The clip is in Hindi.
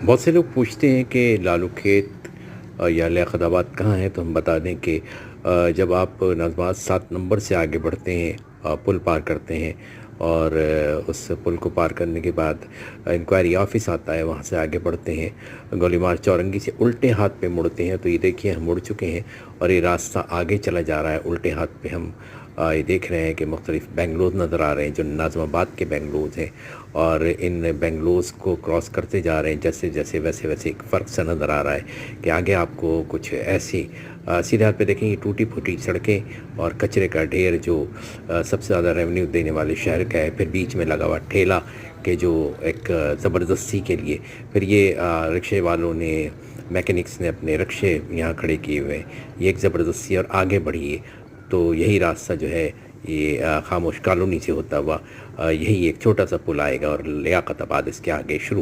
बहुत से लोग पूछते हैं कि लालू खेत या लियाकताबाद कहाँ है, तो हम बता दें कि जब आप नाज़मात 7 नंबर से आगे बढ़ते हैं, पुल पार करते हैं और उस पुल को पार करने के बाद इंक्वायरी ऑफिस आता है, वहाँ से आगे बढ़ते हैं, गोलीमार चौरंगी से उल्टे हाथ पे मुड़ते हैं, तो ये देखिए हम मुड़ चुके हैं और ये रास्ता आगे चला जा रहा है। उल्टे हाथ पे हम ये देख रहे हैं कि मुख्तलिफ बेंगलोज़ नज़र आ रहे हैं जो नाज़माबाद के बेंगलोज़ हैं, और इन बेंगलोज़ को क्रॉस करते जा रहे हैं जैसे जैसे वैसे वैसे एक फ़र्क सा नज़र आ रहा है कि आगे आपको कुछ ऐसी सीधे हाथ पे देखेंगे टूटी फूटी सड़कें और कचरे का ढेर जो सबसे ज़्यादा रेवेन्यू देने वाले शहर का है, फिर बीच में लगा हुआ ठेला के जो एक ज़बरदस्ती के लिए फिर ये रिक्शे वालों ने, मैकेनिक्स ने अपने रिक्शे यहाँ खड़े किए हुए हैं, ये एक ज़बरदस्ती और आगे बढ़िए। तो यही रास्ता जो है ये खामोश कॉलोनी से होता हुआ यही एक छोटा सा पुल आएगा और लियाकताबाद इसके आगे शुरू हो